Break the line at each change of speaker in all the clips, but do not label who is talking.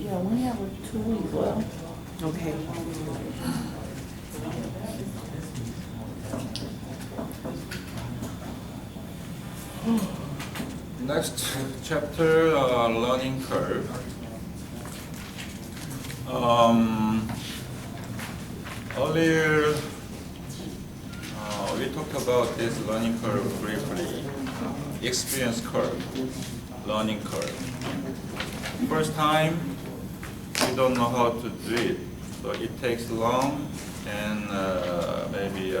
Yeah, we have a 2 week left.
Okay.
Next chapter, learning curve. Earlier, we talked about this learning curve briefly. Experience curve, learning curve. First time, we don't know how to do it, so it takes long and maybe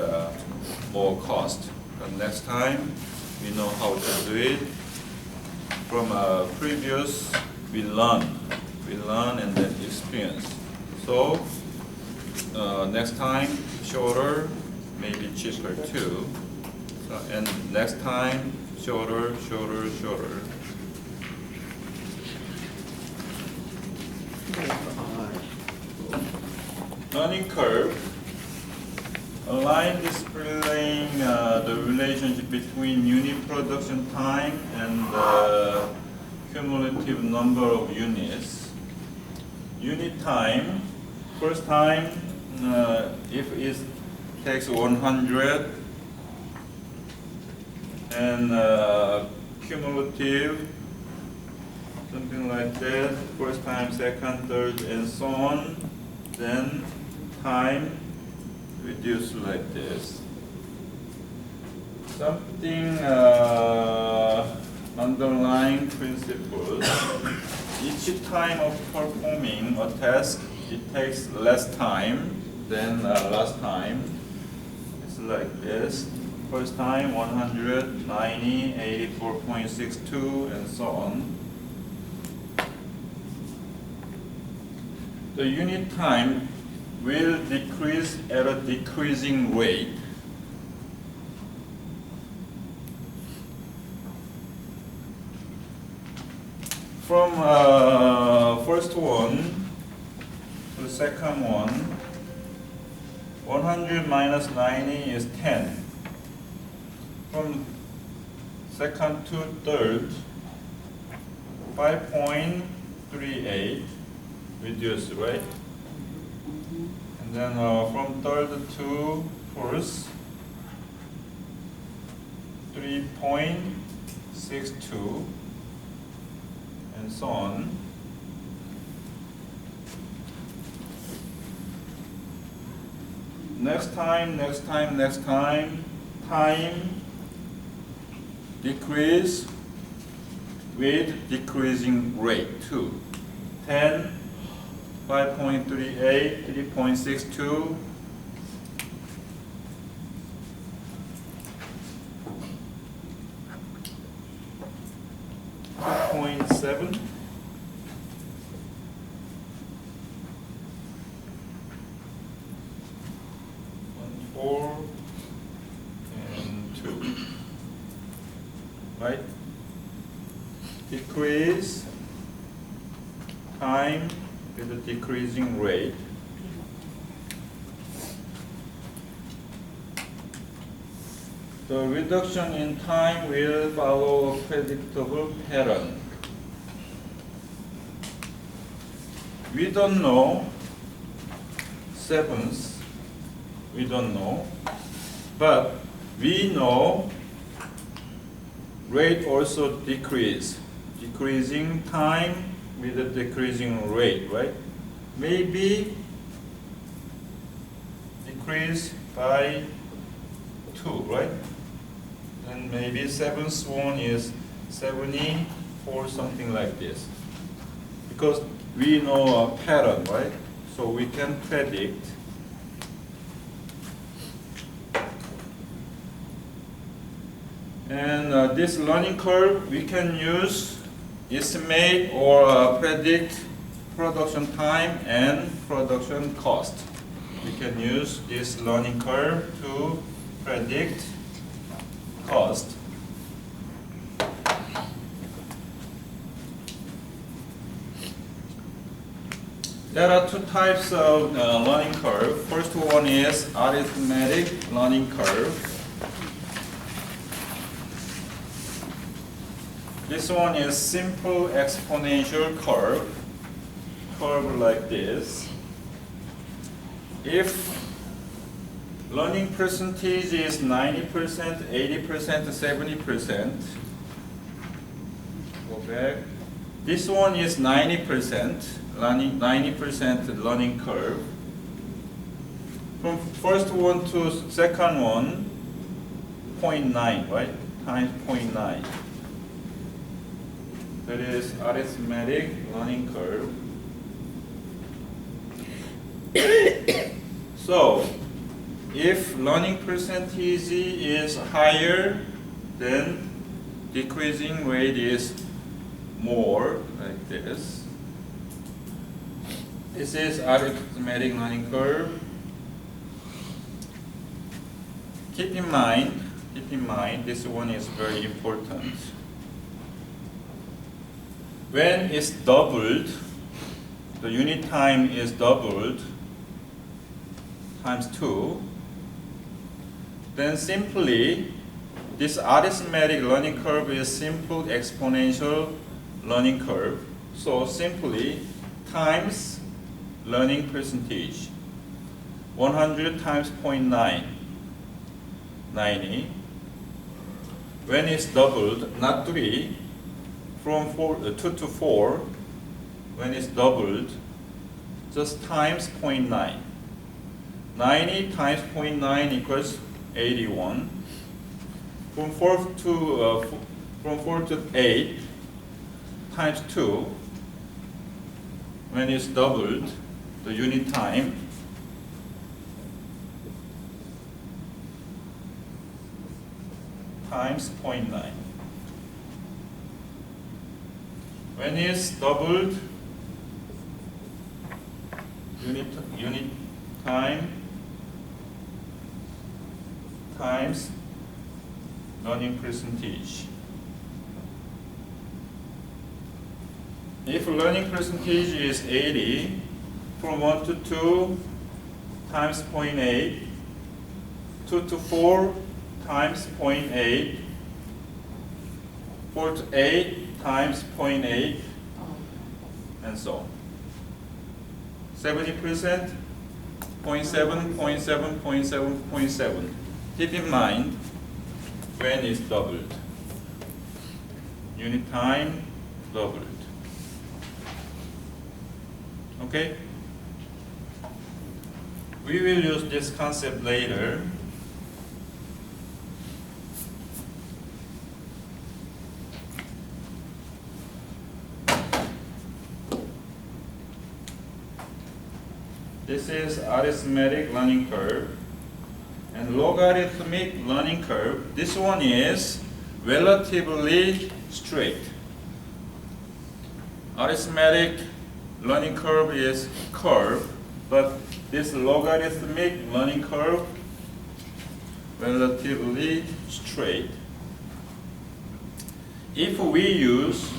more cost. But next time, we know how to do it. From previous, we learn and then experience. So next time, shorter, maybe cheaper too. So, and next time, shorter. Learning curve. A line displaying the relationship between unit production time and the cumulative number of units. Unit time, first time, if it takes 100, and cumulative, something like that, first time, second, third, and so on, then time reduced like this. Something underlying principles. Each time of performing a task, it takes less time than last time. It's like this. First time 100, 90, 84.62, and so on. The unit time will decrease at a decreasing rate. From first one to second one, 100 minus 90 is 10. From second to third, 5.38 reduced, right? And then from third to fourth, 3.62, and so on. Next time, time decrease with decreasing rate too. 10, 5.38, 3.62, 2.7, 4, and 2. Right? Decrease time with a decreasing rate. The reduction in time will follow a predictable pattern. We don't know sevenths, we don't know, but we know rate also decreasing time with a decreasing rate, right? Maybe decrease by 2, right? And maybe seventh one is 70 or something like this. Because we know a pattern, right? So we can predict. And this learning curve, we can use estimate or predict production time and production cost. We can use this learning curve to predict cost. There are two types of learning curve. First one is arithmetic learning curve. This one is simple exponential curve. curve like this. If learning percentage is 90%, 80%, 70%, go back. This one is 90%, 90% learning curve. From first one to second one, 0.9, right? Times 0.9. That is arithmetic learning curve. So, if learning percentage is higher, then decreasing rate is more, like this. This is arithmetic learning curve. Keep in mind, this one is very important. When it's doubled, the unit time is doubled, times 2, then simply this arithmetic learning curve is simple exponential learning curve. So simply times learning percentage. 100 times 0.9, 90. When it's doubled, not 3, from 2 to 4, when it's doubled, just times 0.9. 90 times 0.9 equals 81. From 4 to 8 times 2, when it's doubled, the unit time, times 0.9. When it's doubled, unit time times learning percentage. If learning percentage is 80, from 1 to 2 times 0.8, 2 to 4 times 0.8, 4 to 8 times 0.8, and so on. 70%, 0.7, 0.7, 0.7, 0.7. Keep in mind when it's doubled. Unit time doubled. Okay? We will use this concept later. This is arithmetic learning curve and logarithmic learning curve. This one is relatively straight. Arithmetic learning curve is curve, but this logarithmic learning curve relatively straight. If we use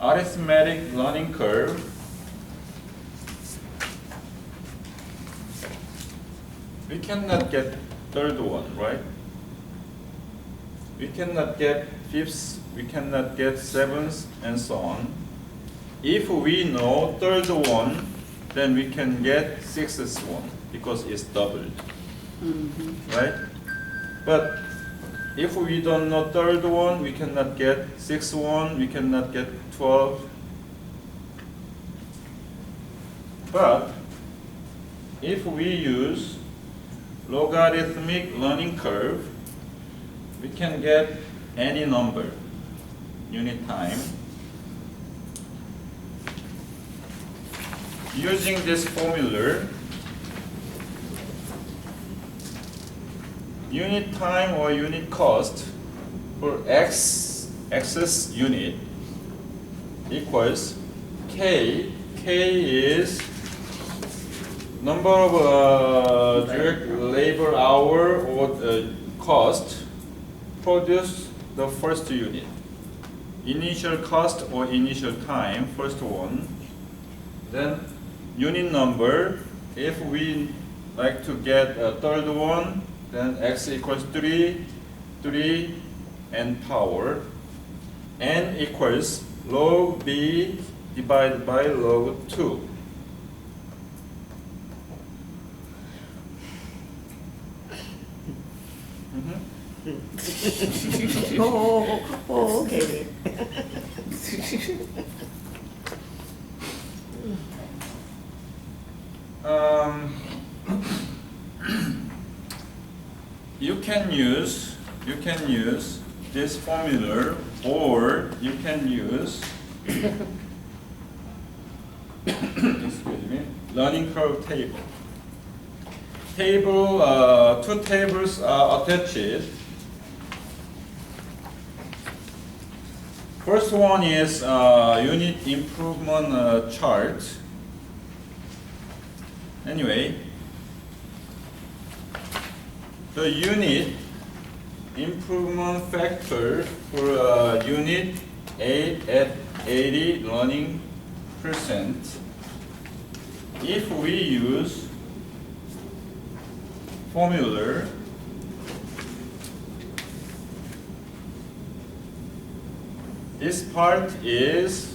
arithmetic learning curve, we cannot get third one, right? We cannot get fifths, we cannot get sevenths, and so on. If we know third one, then we can get sixth one because it's doubled, right? But if we don't know third one, we cannot get sixth one, we cannot get 12. But if we use logarithmic learning curve, we can get any number, unit time. Using this formula, unit time or unit cost for axis unit equals K. K is number of direct labor hour or cost produced the first unit. Initial cost or initial time, first one. Then unit number, if we like to get a third one, then x equals 3, and power. N equals log b divided by log 2.
Okay.
You can use this formula, or you can use excuse me, learning curve table. Two tables are attached. First one is unit improvement chart. Anyway, the unit improvement factor for unit 8 at 80 learning percent. If we use formula, this part is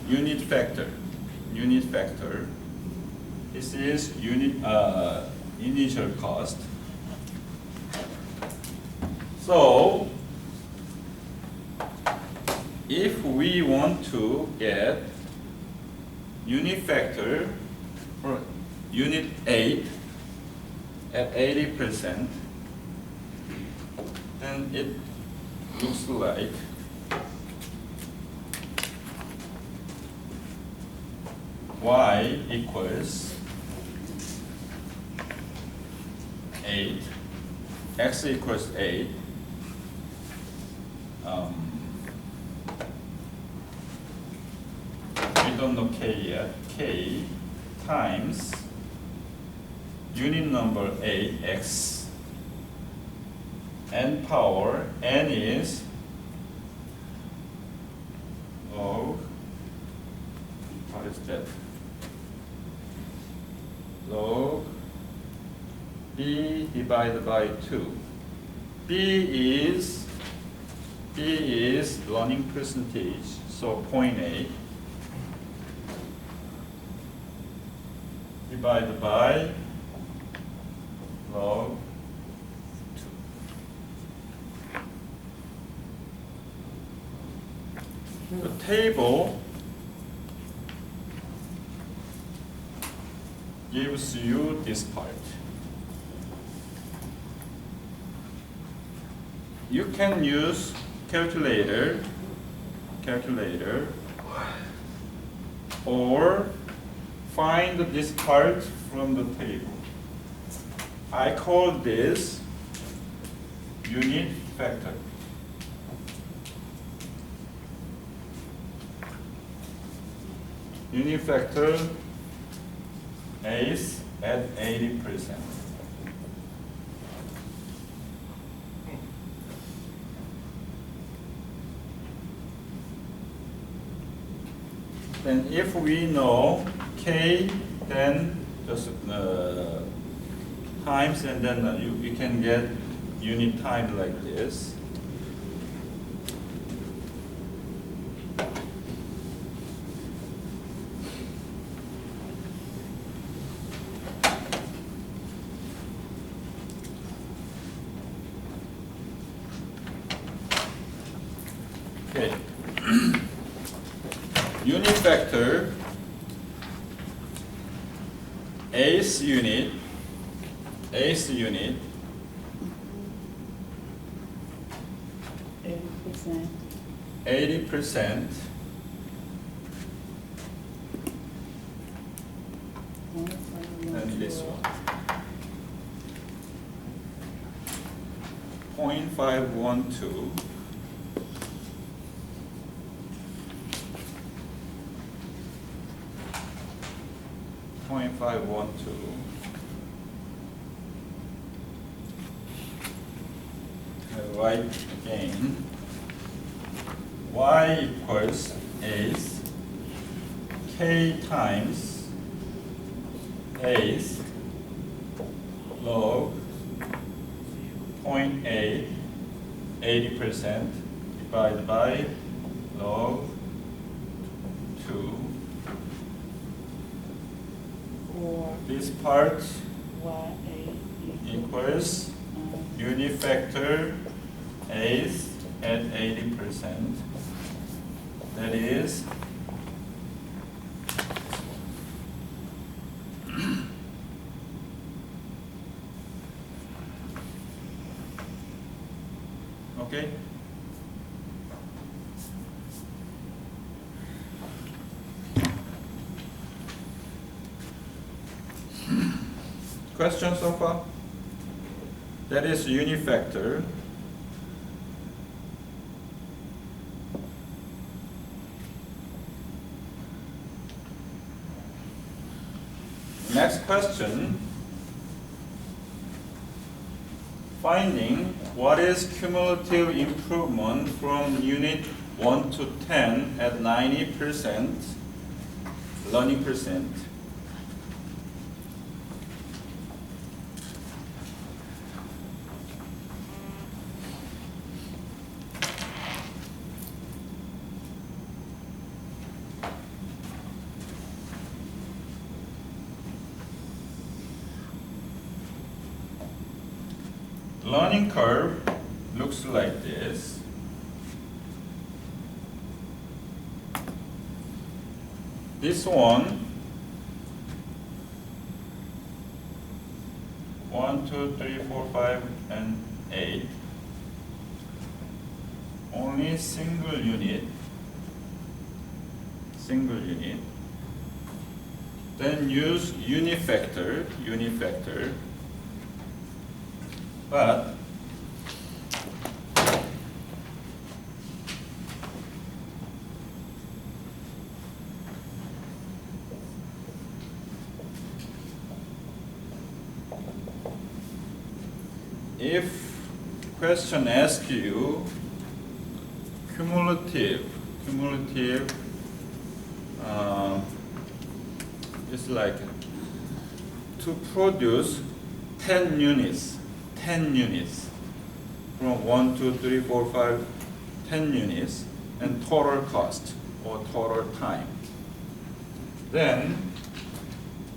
unit factor. Unit factor. This is unit initial cost. So, if we want to get unit factor for unit 8 at 80%, then it looks like y equals 8, x equals 8, we don't know k yet, k times unit number 8x, n power, n is log, what is that? Log b divided by 2. b is learning percentage, so 0.8 divided by log 2. The table gives you this part. You can use calculator, or find this part from the table. I call this unit factor. Unit factor is at 80%. Then if we know k, then just times, and then you can get unit time like this. Okay. Unit factor, eighth unit,
80%.
80%, and this one, 0.512. 0.512. I write again. Y equals is k times eighth log 0.8, 80% divided by log 2.
Or
This part
YA
equals unit factor is at 80%. That is okay. Question so far? That is unit factor. Next question. Finding what is cumulative improvement from unit 1 to 10 at 90% learning percent. Learning curve looks like this. This one, 1, 2, 3, 4, 5, and 8. Only single unit. Then use unit factor. But if question asks you cumulative, it's like to produce 10 units from 1, 2, 3, 4, 5, 10 units and total cost or total time. Then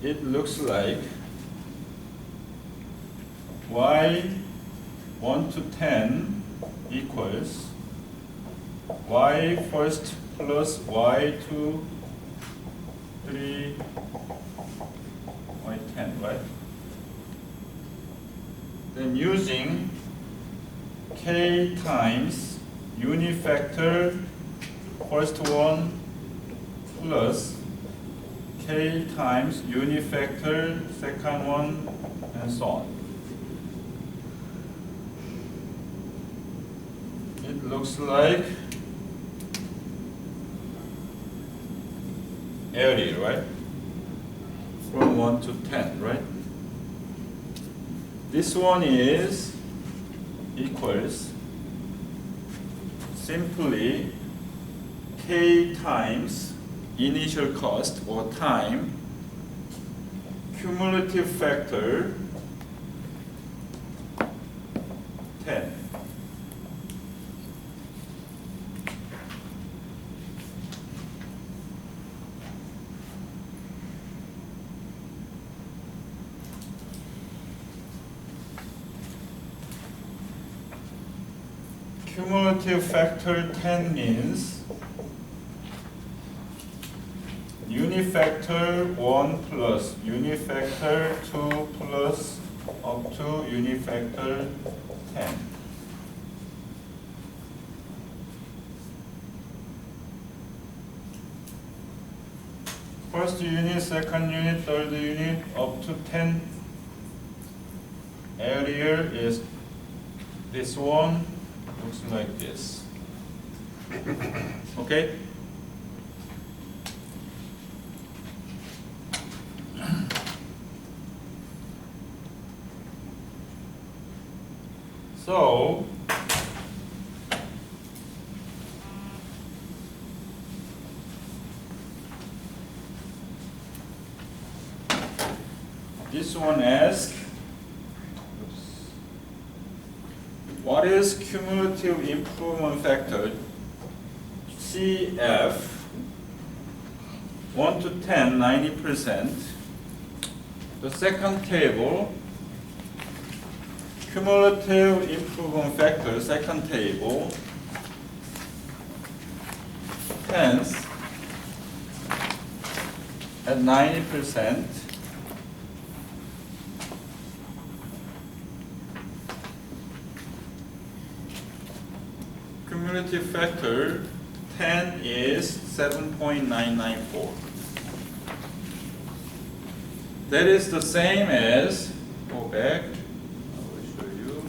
it looks like y1 to 10 equals y first plus y2, 3, y10, right? Then using k times unit factor first one plus k times unit factor second one and so on. It looks like area, right? From 1 to 10, right? This one is equals simply k times initial cost or time cumulative factor 10. Cumulative factor 10 means unit factor 1 plus unit factor 2 plus up to unit factor 10. First unit, second unit, third unit, up to 10. Area is this one. Looks like this. Okay? So this one asks, what is cumulative improvement factor CF 1 to 10, 90%. The second table, cumulative improvement factor, second table, tens at 90%. Cumulative factor 10 is 7.994. That is the same as, go back, I will show you.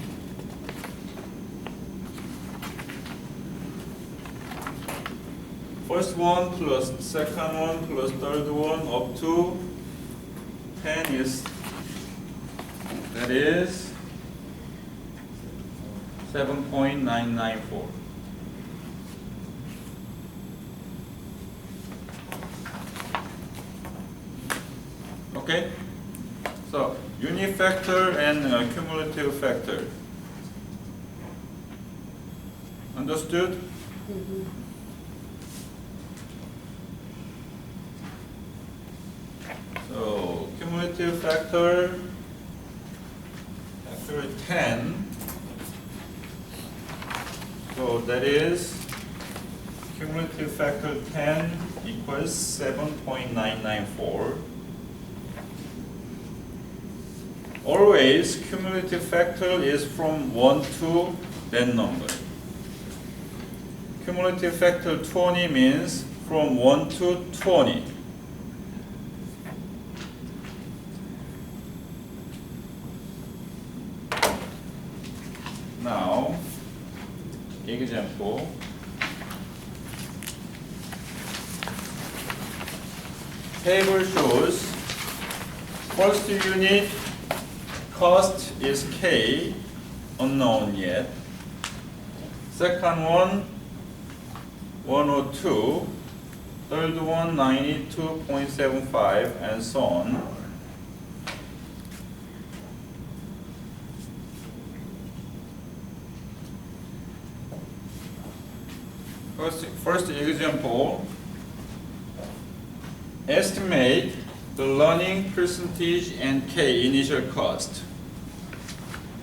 First one plus second one plus third one up to 10 is, that is 7.994. Okay, so unit factor and cumulative factor. Understood?
Mm-hmm.
So cumulative factor 10. So that is cumulative factor 10 equals 7.994. Always cumulative factor is from 1 to that number. Cumulative factor 20 means from 1 to 20. Now, example. Table shows first unit cost is K, unknown yet. Second one, 102. Third one, 92.75, and so on. First example, estimate the learning percentage and K initial cost.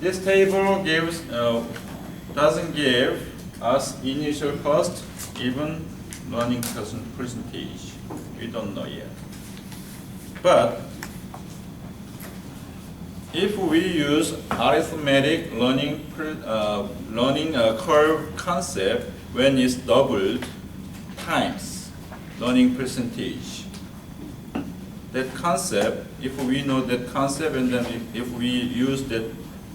This table doesn't give us initial cost, even learning percentage. We don't know yet. But if we use arithmetic learning curve concept, when it's doubled times learning percentage, that concept, if we know that concept and then if we use that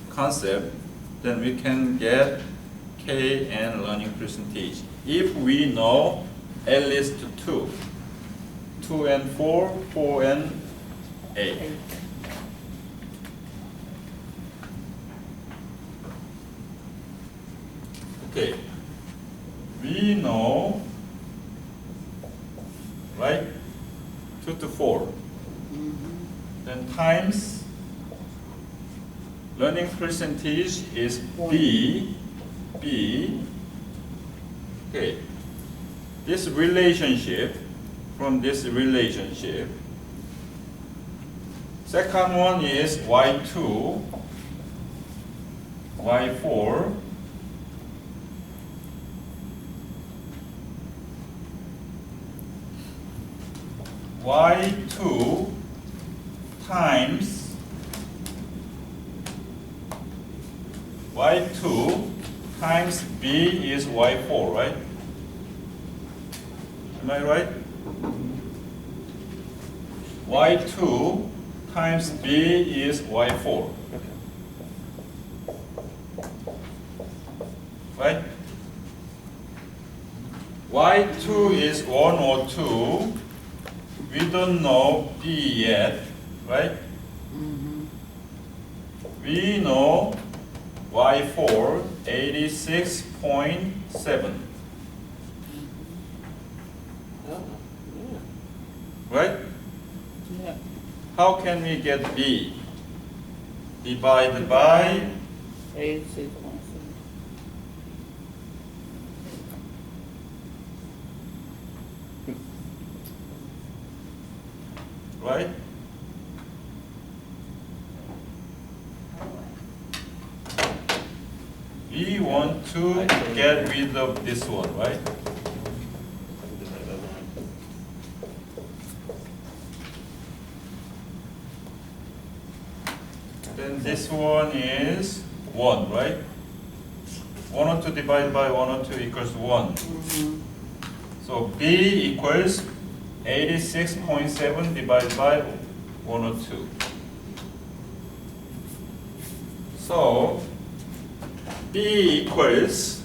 concept, then we can get K and learning percentage. If we know at least 2 and 4, 4 and 8. Okay, we know, right, 2 to 4.
Mm-hmm.
Then times learning percentage is B. Okay, this relationship, from this relationship, second one is Y2, Y4, Y2 times Y2 times B is Y4, right? Am I right? Y2 times B is Y4. Right? Y2 is 1 or 2. We don't know B yet, right?
Mm-hmm.
We know Y4, 86.7.
Oh,
Right?
yeah.
How can we get B? Divided by
86.7.
right? We want to get rid of this one, right? Then this one is 1, right? 102 divided by 102 equals 1. So B equals 86.7 divided by 102. So B equals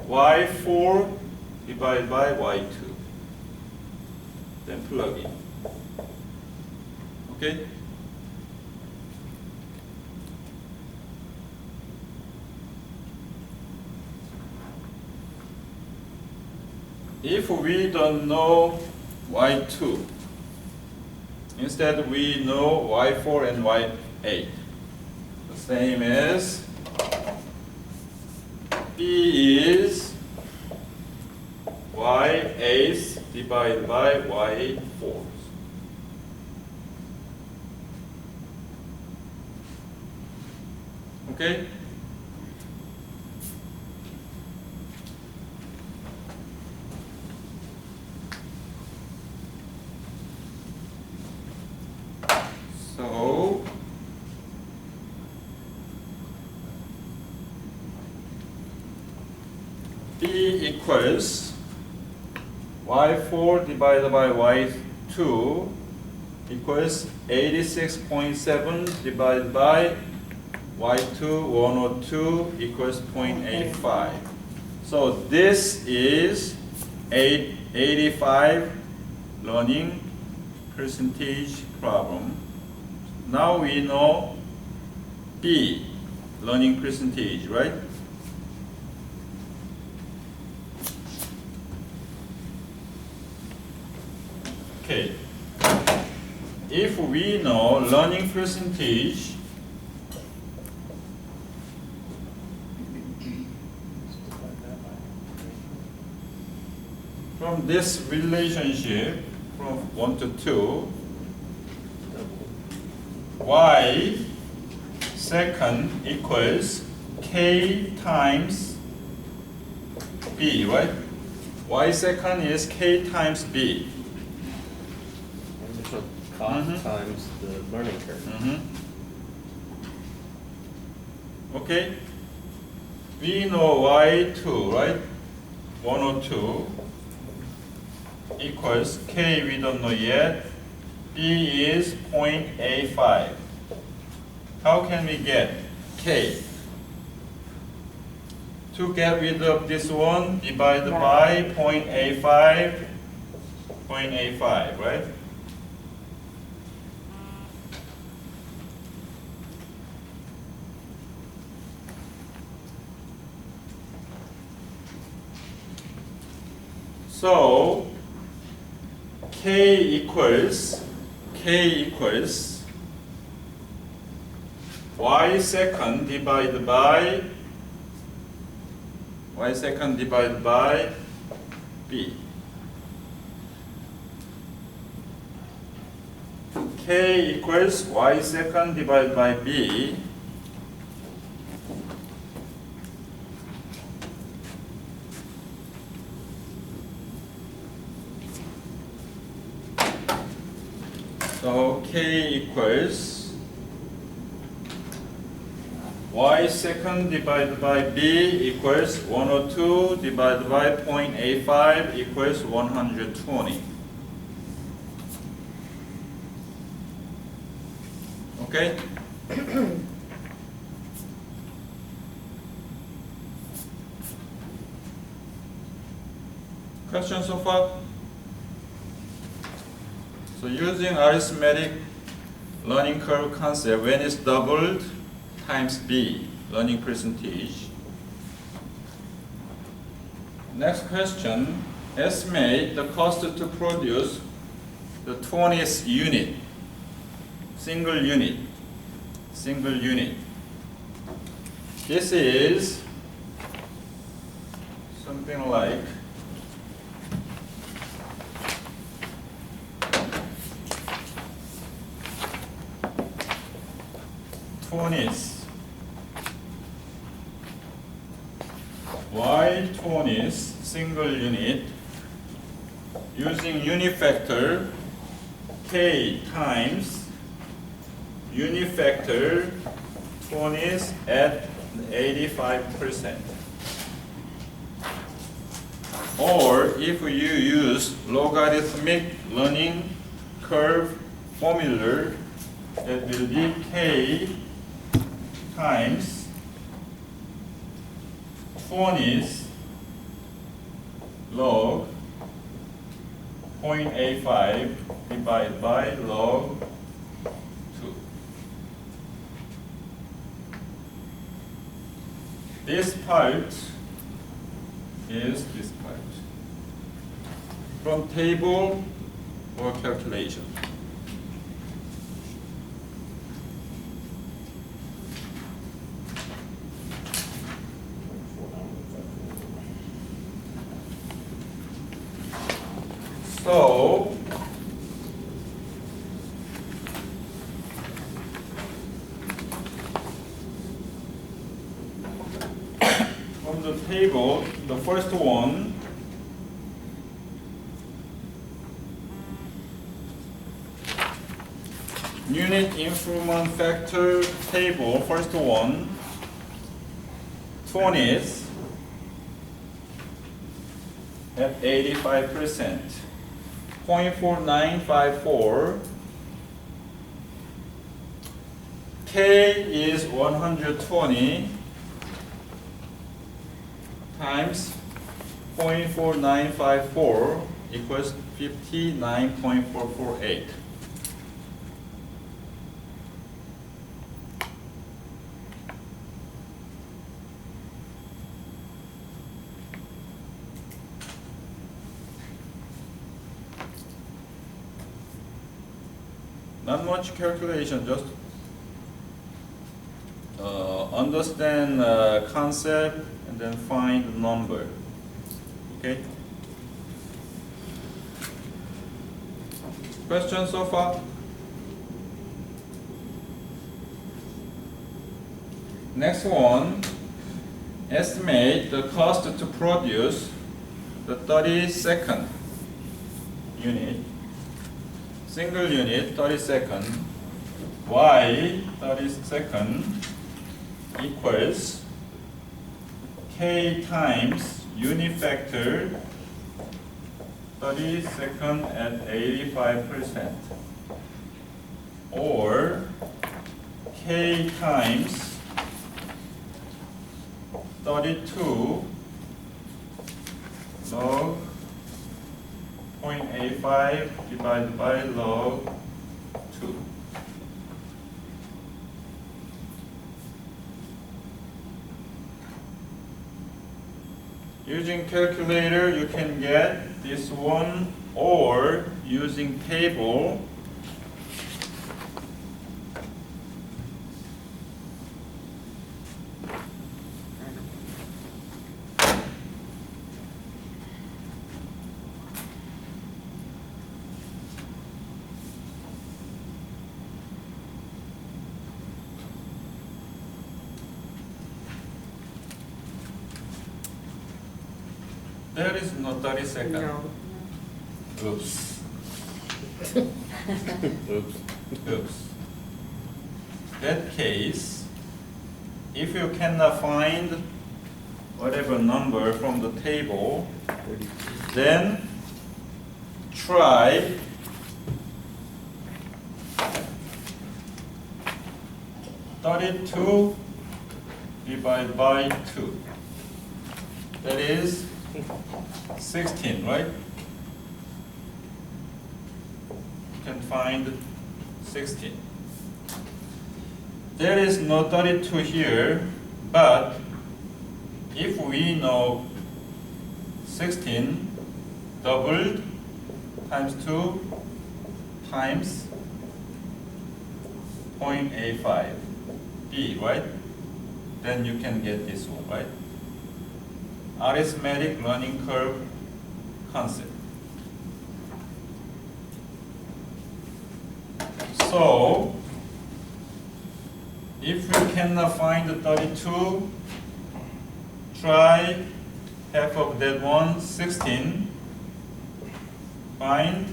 Y4 divided by Y2. Then plug in. Okay? If we don't know Y2, instead we know Y4 and Y8. The same as B is Y8 divided by Y4. Okay? So B equals Y4 divided by Y2 equals 86.7 divided by Y2 102 equals 0.85. So this is 85 learning percentage problem. Now we know B, learning percentage, right? Okay. If we know learning percentage, from this relationship from 1 to 2, Y second equals K times B, right? Y second is K times B.
So cost times the learning curve.
Okay. We know Y2, right? 102 equals K, we don't know yet. B is 0.85. How can we get K? To get rid of this one, divide by 0.85, 0.85, right? So K equals Y second divided by B. K equals Y second divided by B. So K equals Y second divided by B equals 102 divided by 0.85 equals 120. Okay? Question so far? So using arithmetic learning curve concept, when it's doubled times B, learning percentage. Next question, estimate the cost to produce the 20th unit, single unit. This is something like 20th, Y 20th single unit using unifactor K times unifactor 20th at 85%. Or if you use logarithmic learning curve formula, that will be K times 20th log 0.85 divided by log 2. This part is this part. From table or calculation. So from the table, the first one, unit improvement factor table, first one, 20th at 85%. 0.4954. K is 120 times 0.4954 equals 59.448. Not much calculation, just understand concept and then find the number. Okay? Questions so far? Next one, estimate the cost to produce the 32nd unit. Single unit 32nd, Y 32nd equals K times unifactor 32nd at 85%, or K times 32 log 0.85 divided by log 2. Using calculator, you can get this one, or using table, there is no 32nd.
No.
Oops.
Oops.
Oops. That case, if you cannot find whatever number from the table, then try (32) divided by 2. That is 16, right? You can find 16. There is no 32 here, but if we know 16 doubled times 2 times 0.85 B, right? Then you can get this one, right? Arithmetic learning curve concept. So If you cannot find the 32, try half of that one, 16. Find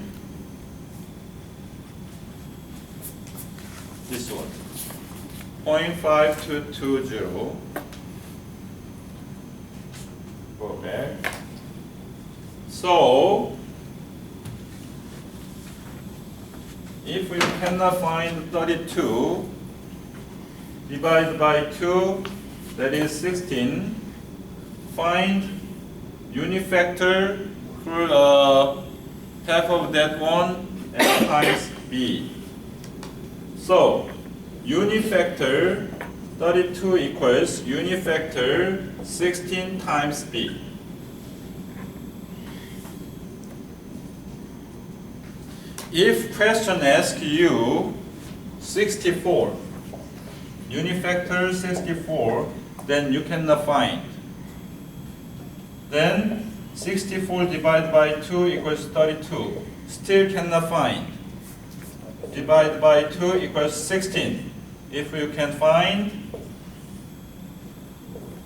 this one, 0.5220. Go back. So, if we cannot find 32, divide by 2, that is 16. Find unifactor for half of that one and times b. So, unifactor 32 equals unifactor 16 times b. If question asks you 64, unifactor 64, then you cannot find. Then 64 divided by 2 equals 32. Still cannot find. Divided by 2 equals 16. If you can find,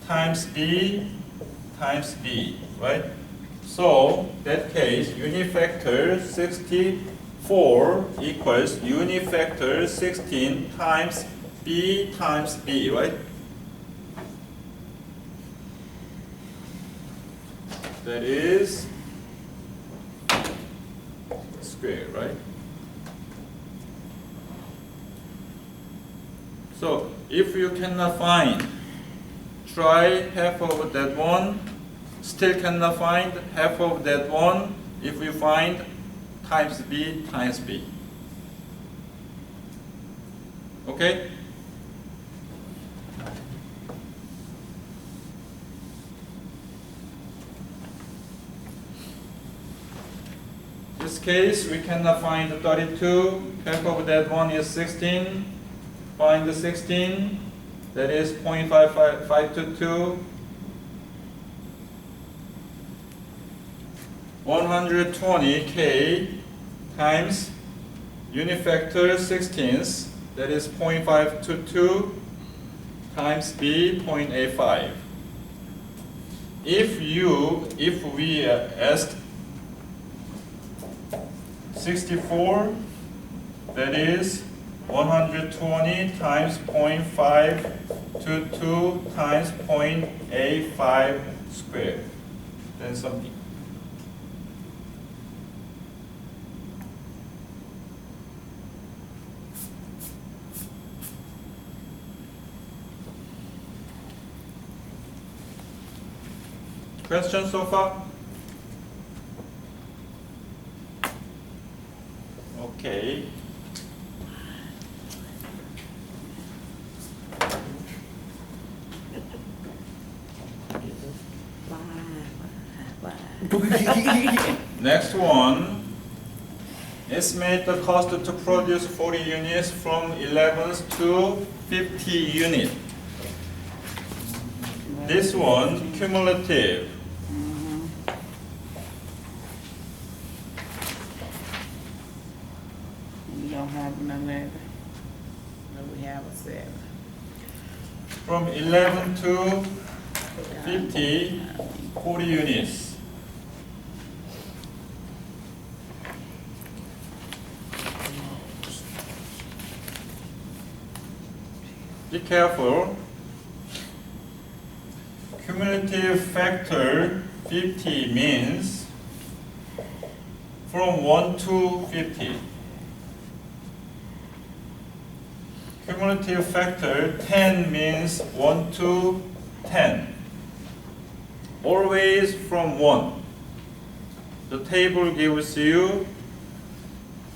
times b, right? So, that case, unifactor 64 equals unifactor 16 times b, right? That is square, right? So, if you cannot find, try half of that one. Still cannot find half of that one. If you find, times b. Okay? This case, we cannot find the 32. Half of that one is 16. Find the 16. That is 0.5522. 120k times unifactor 16ths, that is 0.522 times b, 0.85. If we asked 64, that is 120 times 0.522 times 0.85 squared, then something. Questions so far? Okay. Next one. Estimate the cost to produce 40 units from 11 to 50 units. This one, cumulative.
We don't have an 11, but we have a 7.
From 11 to 50, 40 units. Be careful. Cumulative factor 50 means from 1 to 50. Cumulative factor 10 means 1 to 10. Always from 1. The table gives you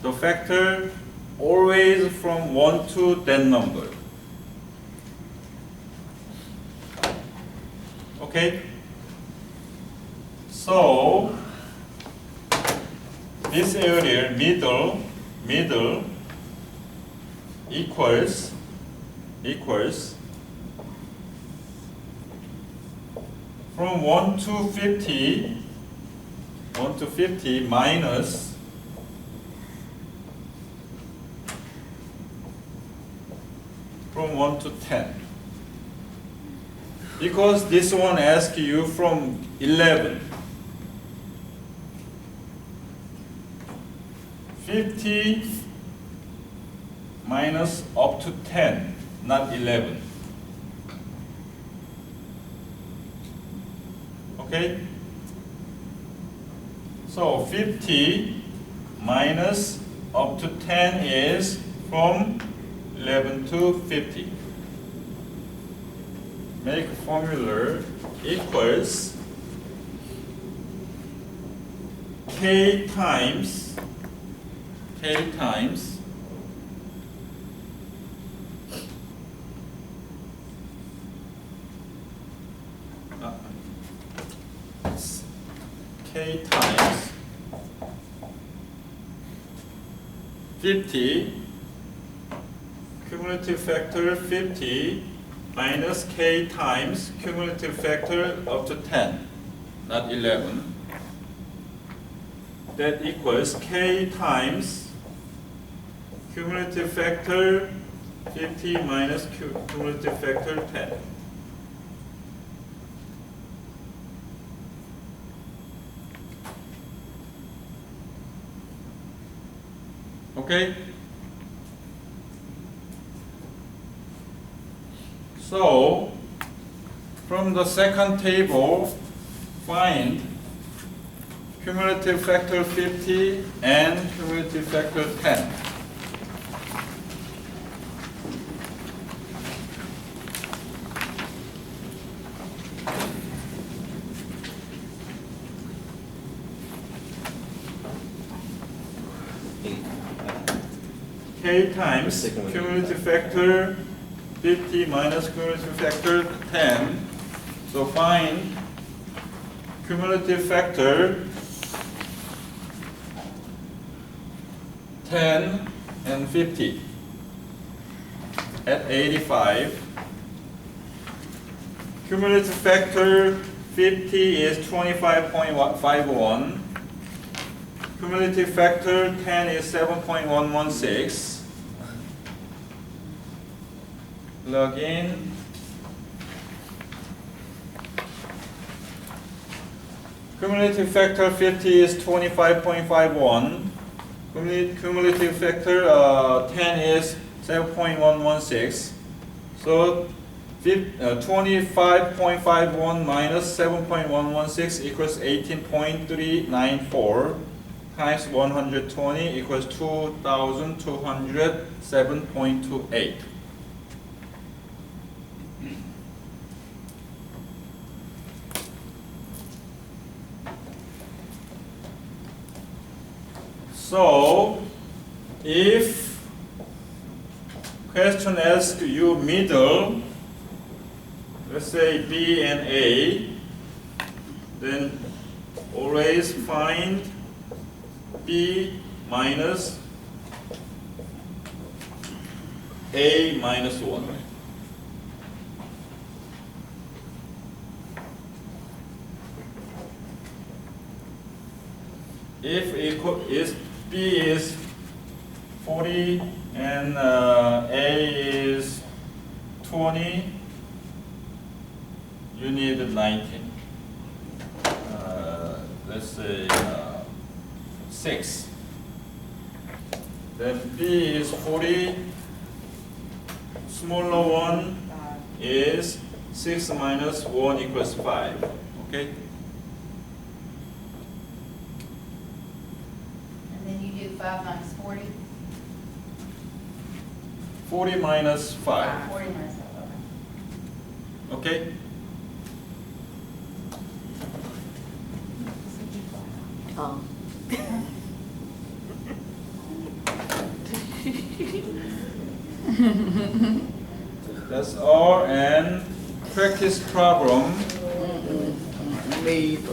the factor always from 1 to that number. Okay? So, this area, middle equals from 1 to 50 minus from 1 to 10. Because this one asks you from 11. 50 minus up to 10, not 11. Okay? So 50 minus up to 10 is from 11 to 50. Make formula equals K times K times 50, cumulative factor 50 minus K times cumulative factor up to 10, not 11. That equals K times cumulative factor 50 minus cumulative factor 10. Okay? So, from the second table, find cumulative factor 50 and cumulative factor 10. K times cumulative factor 50 minus cumulative factor 10. So find cumulative factor 10 and 50 at 85. Cumulative factor 50 is 25.51. Cumulative factor 10 is 7.116. Plug in. Cumulative factor 50 is 25.51. Cumulative factor 10 is 7.116. So 25.51 minus 7.116 equals 18.394 times 120 equals 2,207.28. So, if question asks you middle, let's say B and A, then always find B minus A minus 1. If B is 40 and A is 20, you need 19. Let's say 6. Then B is 40, smaller one is 6 minus 1 equals 5. Okay?
And then you do 5 minus 40?
40 minus 5.
40 minus 5, okay.
Okay?
Oh.
That's all, and practice problem.
Leave.